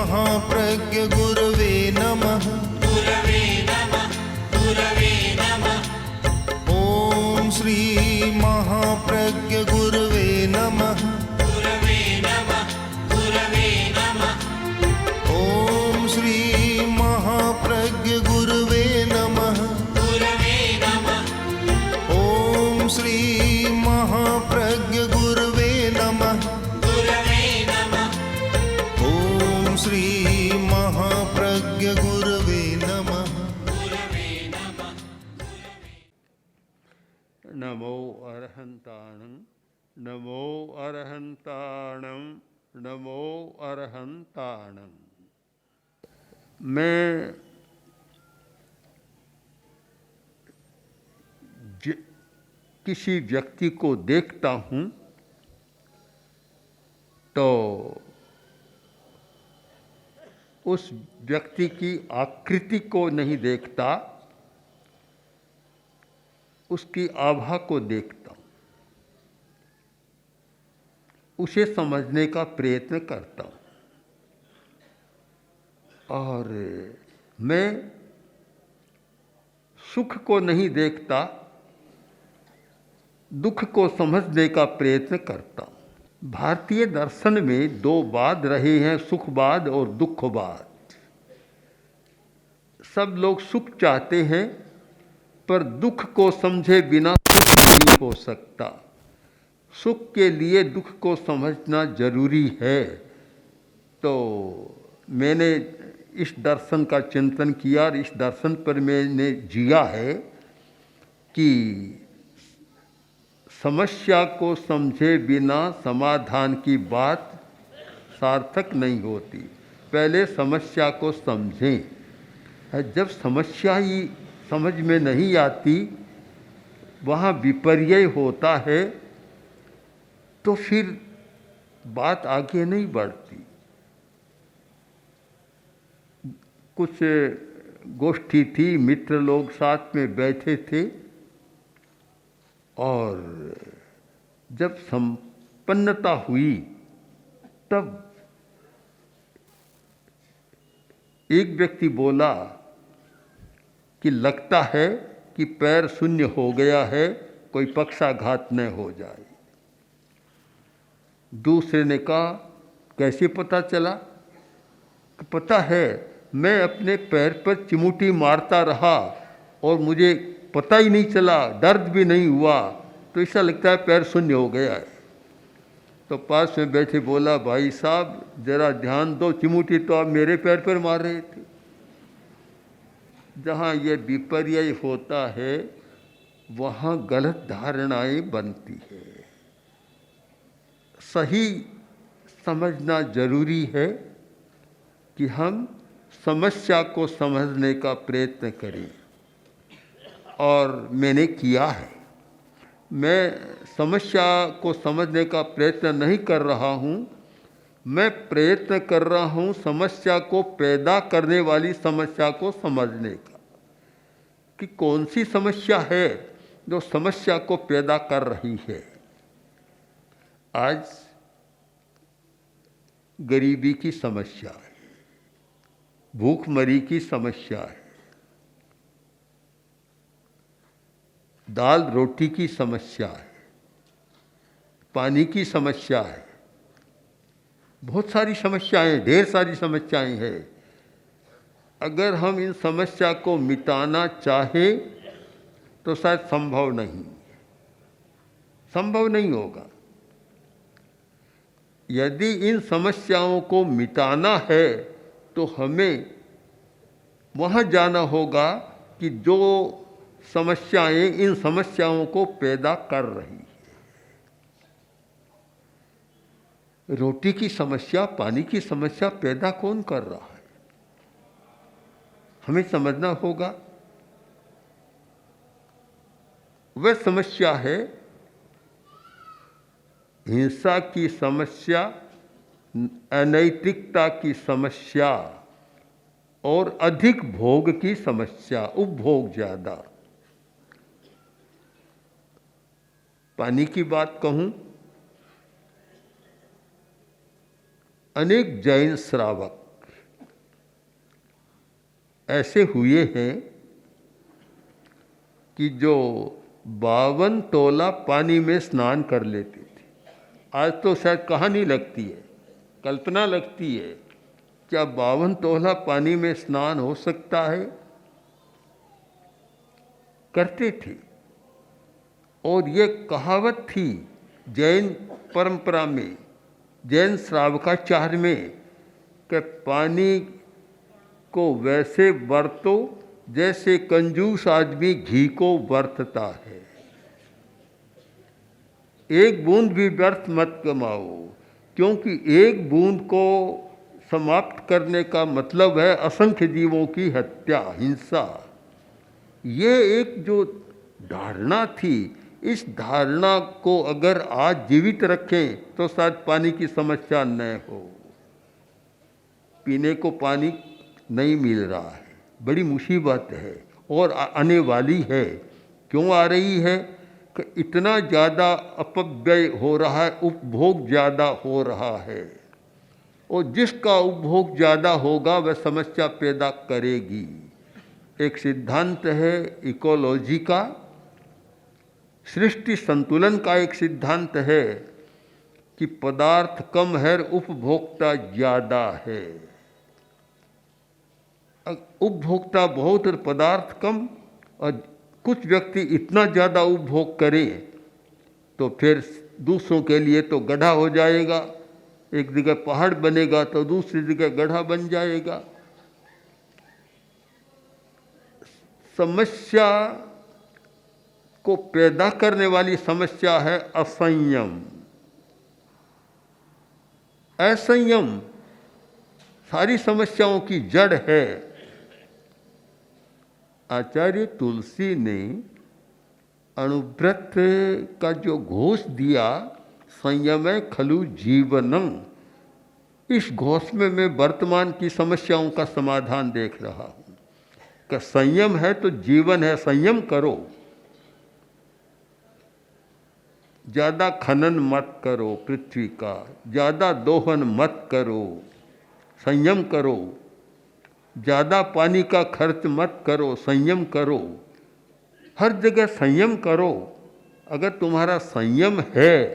महाप्रज्ञ गुरवे नमः। गुरवे नमः। गुरवे नमः। ॐ श्री महाप्रज्ञ गुरवे नमः। गुरवे नमः। गुरवे नमः। ॐ श्री महाप्रज्ञ गुरवे नमः। गुरवे नमः। ॐ श्री महाप्रज्ञ गुरवे नमः। गुरवे नमः। ॐ श्री महाप्रज्ञ गुरवे नमः। गुरवे नमः। नमो अरहंताणं नमो अरहंताणं नमो अरहंताणं। मैं किसी व्यक्ति को देखता हूँ तो उस व्यक्ति की आकृति को नहीं देखता, उसकी आभा को देखता हूँ, उसे समझने का प्रयत्न करता हूँ। और मैं सुख को नहीं देखता, दुख को समझने का प्रयत्न करता हूँ। भारतीय दर्शन में दो बाद रहे हैं, सुखवाद और दुखवाद। सब लोग सुख चाहते हैं, पर दुख को समझे बिना सुख नहीं हो सकता। सुख के लिए दुख को समझना जरूरी है। तो मैंने इस दर्शन का चिंतन किया और इस दर्शन पर मैंने जिया है कि समस्या को समझे बिना समाधान की बात सार्थक नहीं होती। पहले समस्या को समझें। जब समस्या ही समझ में नहीं आती, वहाँ विपर्य होता है, तो फिर बात आगे नहीं बढ़ती। कुछ गोष्ठी थी, मित्र लोग साथ में बैठे थे और जब संपन्नता हुई तब एक व्यक्ति बोला कि लगता है कि पैर शून्य हो गया है, कोई पक्षाघात न हो जाए। दूसरे ने कहा, कैसे पता चला? पता है, मैं अपने पैर पर चिमूटी मारता रहा और मुझे पता ही नहीं चला, दर्द भी नहीं हुआ, तो ऐसा लगता है पैर शून्य हो गया है। तो पास में बैठे बोला, भाई साहब जरा ध्यान दो, चिमूटी तो आप मेरे पैर पर मार रहे थे। जहाँ ये विपर्य होता है, वहाँ गलत धारणाएं बनती है। सही समझना जरूरी है कि हम समस्या को समझने का प्रयत्न करें, और मैंने किया है। मैं समस्या को समझने का प्रयत्न नहीं कर रहा हूँ, मैं प्रयत्न कर रहा हूँ समस्या को पैदा करने वाली समस्या को समझने का, कि कौन सी समस्या है जो समस्या को पैदा कर रही है। आज गरीबी की समस्या है, भूखमरी की समस्या है, दाल रोटी की समस्या है, पानी की समस्या है, बहुत सारी समस्याएं, ढेर सारी समस्याएं हैं। अगर हम इन समस्या को मिटाना चाहें तो शायद संभव नहीं होगा। यदि इन समस्याओं को मिटाना है तो हमें वहाँ जाना होगा कि जो समस्याएं इन समस्याओं को पैदा कर रही है। रोटी की समस्या, पानी की समस्या पैदा कौन कर रहा है, हमें समझना होगा। वह समस्या है हिंसा की समस्या, अनैतिकता की समस्या और अधिक भोग की समस्या, उपभोग ज्यादा। पानी की बात कहूं, अनेक जैन श्रावक ऐसे हुए हैं कि जो 52 तोला पानी में स्नान कर लेते थे। आज तो शायद कहानी लगती है, कल्पना लगती है, क्या 52 तोला पानी में स्नान हो सकता है? करते थे। और ये कहावत थी जैन परंपरा में, जैन श्रावकाचार में, कि पानी को वैसे बरतो जैसे कंजूस आदमी घी को बरतता है। एक बूंद भी व्यर्थ मत कमाओ, क्योंकि एक बूंद को समाप्त करने का मतलब है असंख्य जीवों की हत्या, हिंसा। ये एक जो धारणा थी, इस धारणा को अगर आज जीवित रखें तो शायद पानी की समस्या न हो। पीने को पानी नहीं मिल रहा है, बड़ी मुसीबत है और आने वाली है। क्यों आ रही है? कि इतना ज़्यादा अपव्यय हो रहा है, उपभोग ज़्यादा हो रहा है, और जिसका उपभोग ज़्यादा होगा वह समस्या पैदा करेगी। एक सिद्धांत है इकोलॉजी का, सृष्टि संतुलन का एक सिद्धांत है कि पदार्थ कम है, उपभोक्ता ज़्यादा है। उपभोक्ता बहुत और पदार्थ कम, और कुछ व्यक्ति इतना ज़्यादा उपभोग करें तो फिर दूसरों के लिए तो गड्ढा हो जाएगा। एक जगह पहाड़ बनेगा तो दूसरी जगह गड्ढा बन जाएगा। समस्या को पैदा करने वाली समस्या है असंयम। असंयम सारी समस्याओं की जड़ है। आचार्य तुलसी ने अणुव्रत का जो घोष दिया, संयमे खलु जीवनम, इस घोष में मैं वर्तमान की समस्याओं का समाधान देख रहा हूँ कि संयम है तो जीवन है। संयम करो, ज़्यादा खनन मत करो पृथ्वी का, ज़्यादा दोहन मत करो, संयम करो। ज़्यादा पानी का खर्च मत करो, संयम करो। हर जगह संयम करो। अगर तुम्हारा संयम है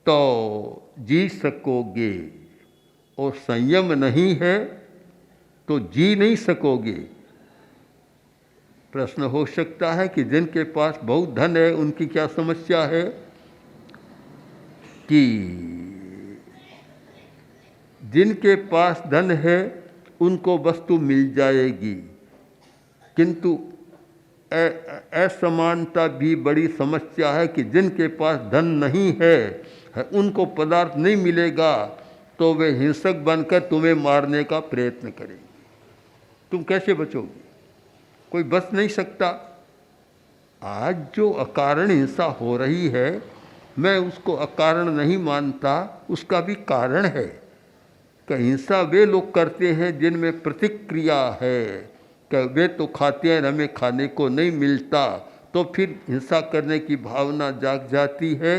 तो जी सकोगे, और संयम नहीं है तो जी नहीं सकोगे। प्रश्न हो सकता है कि जिनके पास बहुत धन है उनकी क्या समस्या है? कि जिनके पास धन है उनको वस्तु मिल जाएगी, किंतु असमानता भी बड़ी समस्या है कि जिनके पास धन नहीं है उनको पदार्थ नहीं मिलेगा तो वे हिंसक बनकर तुम्हें मारने का प्रयत्न करेंगे। तुम कैसे बचोगे? कोई बच नहीं सकता। आज जो अकारण हिंसा हो रही है, मैं उसको अकारण नहीं मानता, उसका भी कारण है कि हिंसा वे लोग करते हैं जिनमें प्रतिक्रिया है कि वे तो खाते हैं, हमें खाने को नहीं मिलता, तो फिर हिंसा करने की भावना जाग जाती है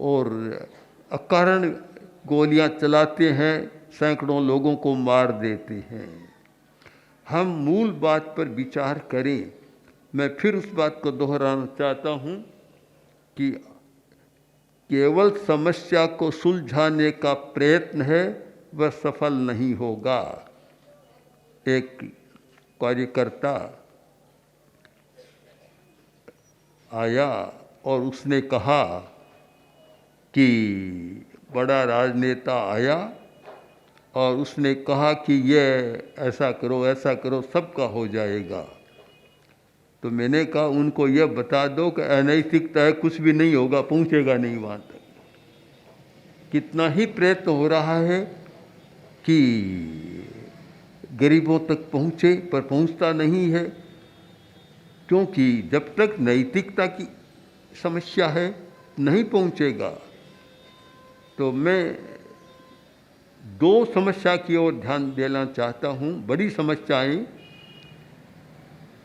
और अकारण गोलियां चलाते हैं, सैकड़ों लोगों को मार देते हैं। हम मूल बात पर विचार करें। मैं फिर उस बात को दोहराना चाहता हूँ कि केवल समस्या को सुलझाने का प्रयत्न है, वह सफल नहीं होगा। एक कार्यकर्ता आया और उसने कहा कि बड़ा राजनेता आया और उसने कहा कि ये ऐसा करो सबका हो जाएगा। तो मैंने कहा उनको यह बता दो कि अनैतिकता है, कुछ भी नहीं होगा, पहुंचेगा नहीं वहाँ तक। कितना ही प्रयत्न हो रहा है कि गरीबों तक पहुँचे, पर पहुँचता नहीं है, क्योंकि जब तक नैतिकता की समस्या है नहीं पहुँचेगा। तो मैं दो समस्या की ओर ध्यान देना चाहता हूँ, बड़ी समस्याएं।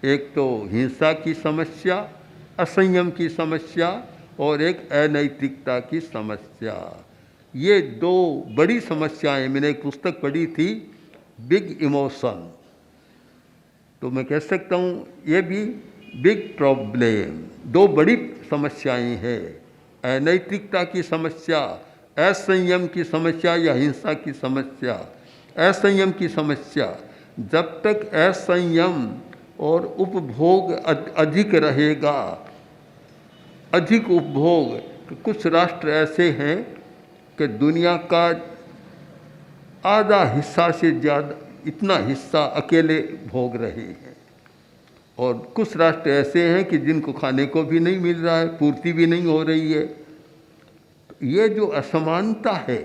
एक तो हिंसा की समस्या, असंयम की समस्या, और एक अनैतिकता की समस्या। ये दो बड़ी समस्याएं। मैंने एक पुस्तक पढ़ी थी, बिग इमोशन, तो मैं कह सकता हूँ ये भी बिग प्रॉब्लम, दो बड़ी समस्याएं हैं, अनैतिकता की समस्या, असंयम की समस्या या हिंसा की समस्या। असंयम की समस्या, जब तक असंयम और उपभोग अधिक रहेगा, अधिक उपभोग, कुछ राष्ट्र ऐसे हैं कि दुनिया का आधा हिस्सा से ज़्यादा, इतना हिस्सा अकेले भोग रहे हैं, और कुछ राष्ट्र ऐसे हैं कि जिनको खाने को भी नहीं मिल रहा है, पूर्ति भी नहीं हो रही है। ये जो असमानता है,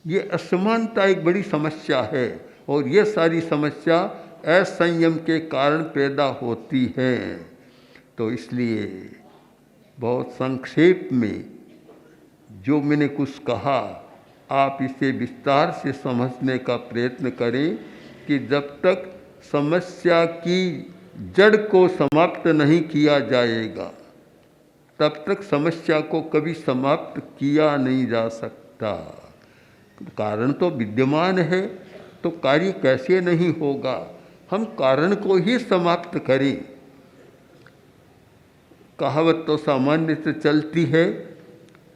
ये असमानता एक बड़ी समस्या है, और ये सारी समस्या असंयम के कारण पैदा होती है। तो इसलिए बहुत संक्षेप में जो मैंने कुछ कहा, आप इसे विस्तार से समझने का प्रयत्न करें कि जब तक समस्या की जड़ को समाप्त नहीं किया जाएगा, तब तक समस्या को कभी समाप्त किया नहीं जा सकता। कारण तो विद्यमान है, तो कार्य कैसे नहीं होगा? हम कारण को ही समाप्त करें। कहावत तो सामान्य से चलती है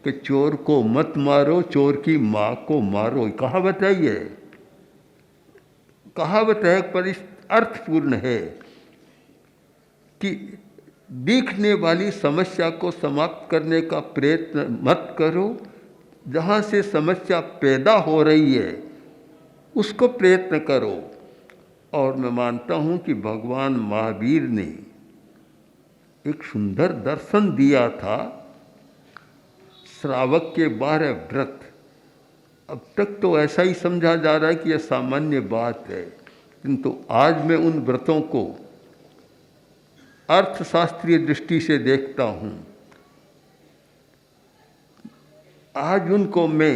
कि चोर को मत मारो, चोर की माँ को मारो। कहावत है, ये कहावत है, पर इस अर्थपूर्ण है कि दिखने वाली समस्या को समाप्त करने का प्रयत्न मत करो, जहाँ से समस्या पैदा हो रही है उसको प्रयत्न करो। और मैं मानता हूँ कि भगवान महावीर ने एक सुंदर दर्शन दिया था, श्रावक के 12 व्रत। अब तक तो ऐसा ही समझा जा रहा है कि यह सामान्य बात है, किंतु आज मैं उन व्रतों को अर्थशास्त्रीय दृष्टि से देखता हूँ। आज उनको मैं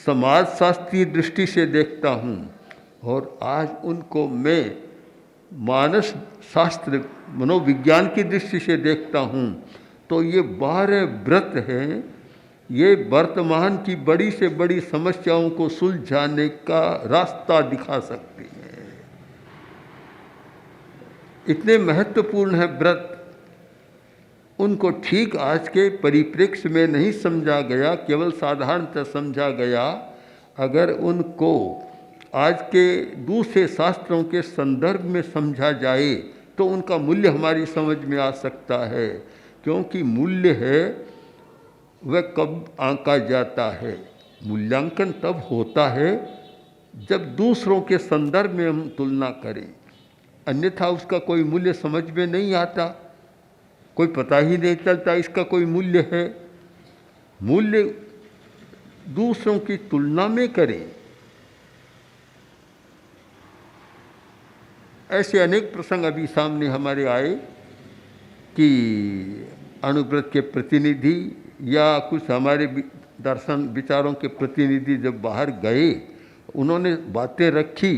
समाजशास्त्रीय दृष्टि से देखता हूँ, और आज उनको मैं मानस शास्त्र, मनोविज्ञान की दृष्टि से देखता हूँ। तो ये 12 व्रत हैं, ये वर्तमान की बड़ी से बड़ी समस्याओं को सुलझाने का रास्ता दिखा सकते हैं। इतने महत्वपूर्ण है व्रत, उनको ठीक आज के परिप्रेक्ष्य में नहीं समझा गया, केवल साधारणतः समझा गया। अगर उनको आज के दूसरे शास्त्रों के संदर्भ में समझा जाए तो उनका मूल्य हमारी समझ में आ सकता है। क्योंकि मूल्य है वह कब आंका जाता है? मूल्यांकन तब होता है जब दूसरों के संदर्भ में हम तुलना करें, अन्यथा उसका कोई मूल्य समझ में नहीं आता, कोई पता ही नहीं चलता इसका कोई मूल्य है। मूल्य दूसरों की तुलना में करें। ऐसे अनेक प्रसंग अभी सामने हमारे आए कि अनुव्रत के प्रतिनिधि या कुछ हमारे दर्शन विचारों के प्रतिनिधि जब बाहर गए, उन्होंने बातें रखी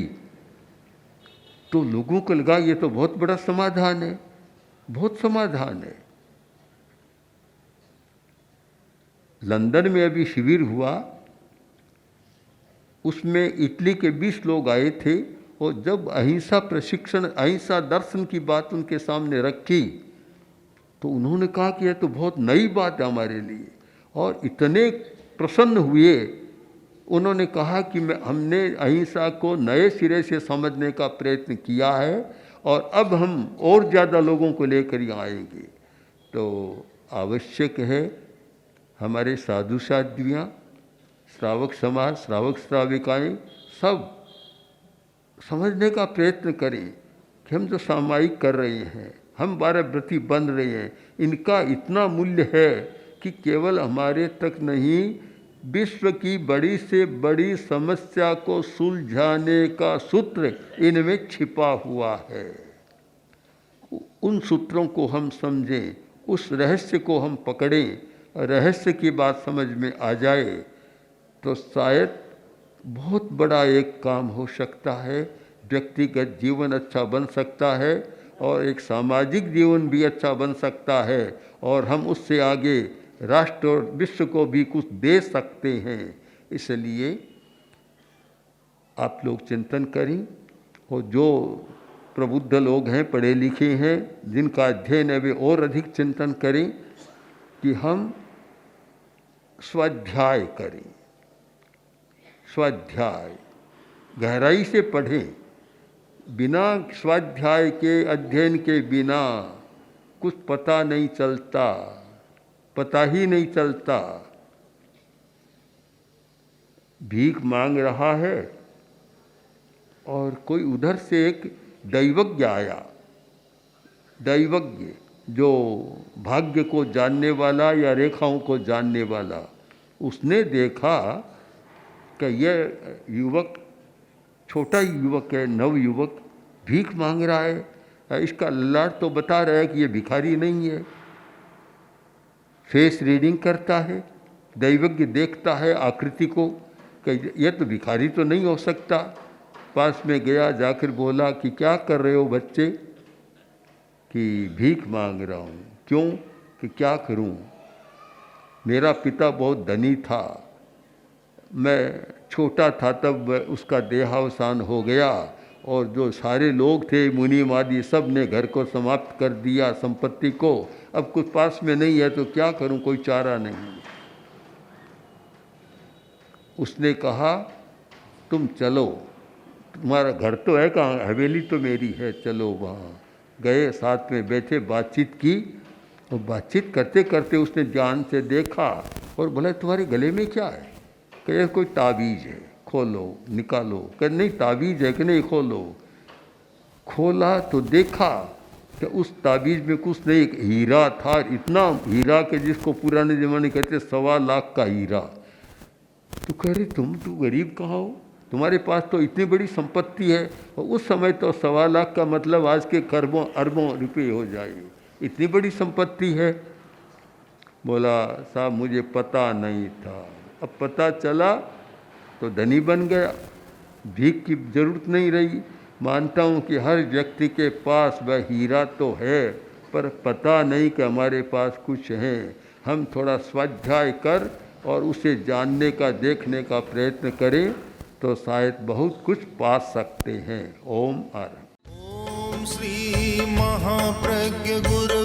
तो लोगों को लगा ये तो बहुत बड़ा समाधान है, बहुत समाधान है। लंदन में अभी शिविर हुआ, उसमें इटली के 20 लोग आए थे, और जब अहिंसा प्रशिक्षण, अहिंसा दर्शन की बात उनके सामने रखी तो उन्होंने कहा कि यह तो बहुत नई बात है हमारे लिए, और इतने प्रसन्न हुए। उन्होंने कहा कि हमने अहिंसा को नए सिरे से समझने का प्रयत्न किया है, और अब हम और ज़्यादा लोगों को लेकर यहाँ आएंगे। तो आवश्यक है हमारे साधु साध्वियाँ, श्रावक समाज, श्रावक श्राविकाएँ सब समझने का प्रयत्न करें कि हम जो सामायिक कर रहे हैं, हम 12 व्रती बन रहे हैं, इनका इतना मूल्य है कि केवल हमारे तक नहीं, विश्व की बड़ी से बड़ी समस्या को सुलझाने का सूत्र इनमें छिपा हुआ है। उन सूत्रों को हम समझें, उस रहस्य को हम पकड़ें, रहस्य की बात समझ में आ जाए तो शायद बहुत बड़ा एक काम हो सकता है। व्यक्तिगत जीवन अच्छा बन सकता है, और एक सामाजिक जीवन भी अच्छा बन सकता है, और हम उससे आगे राष्ट्र और विश्व को भी कुछ दे सकते हैं। इसलिए आप लोग चिंतन करें, और जो प्रबुद्ध लोग हैं, पढ़े लिखे हैं, जिनका अध्ययन है, वे और अधिक चिंतन करें कि हम स्वाध्याय करें। स्वाध्याय गहराई से पढ़ें। बिना स्वाध्याय के, अध्ययन के बिना कुछ पता नहीं चलता, पता ही नहीं चलता। भीख मांग रहा है और कोई उधर से एक दैवज्ञ आया। दैवज्ञ जो भाग्य को जानने वाला या रेखाओं को जानने वाला, उसने देखा कि यह युवक, छोटा युवक है, नव युवक, भीख मांग रहा है। इसका ललाट तो बता रहा है कि ये भिखारी नहीं है। फेस रीडिंग करता है। दैवज्ञ देखता है आकृति को कि यह तो भिखारी तो नहीं हो सकता। पास में गया, जाकर बोला कि क्या कर रहे हो बच्चे? कि भीख मांग रहा हूँ। क्यों? कि क्या करूँ, मेरा पिता बहुत धनी था, मैं छोटा था तब उसका देहावसान हो गया और जो सारे लोग थे, मुनि आदि, सब ने घर को समाप्त कर दिया, संपत्ति को। अब कुछ पास में नहीं है तो क्या करूं, कोई चारा नहीं। उसने कहा तुम चलो, तुम्हारा घर तो है कहाँ, हवेली तो मेरी है, चलो वहाँ। गए, साथ में बैठे, बातचीत की और बातचीत करते करते उसने ध्यान से देखा और बोला तुम्हारे गले में क्या है? कहे कोई ताबीज़ है, खोलो निकालो। कहे नहीं ताबीज़ है कि नहीं, खोलो। खोला तो देखा कि उस ताबीज़ में कुछ नहीं, एक हीरा था, इतना हीरा कि जिसको पुराने ज़माने कहते 1.25 लाख का हीरा। तो कह रही तू गरीब कहाँ हो, तुम्हारे पास तो इतनी बड़ी संपत्ति है। और उस समय तो 1.25 लाख का मतलब आज के खरबों अरबों रुपये हो जाए, इतनी बड़ी संपत्ति है। बोला साहब मुझे पता नहीं था, अब पता चला तो धनी बन गया, भीख की जरूरत नहीं रही। मानता हूँ कि हर व्यक्ति के पास वह हीरा तो है, पर पता नहीं कि हमारे पास कुछ है। हम थोड़ा स्वाध्याय कर और उसे जानने का, देखने का प्रयत्न करें तो शायद बहुत कुछ पा सकते हैं। ओम आर ओम श्री महाप्रज्ञ गुरु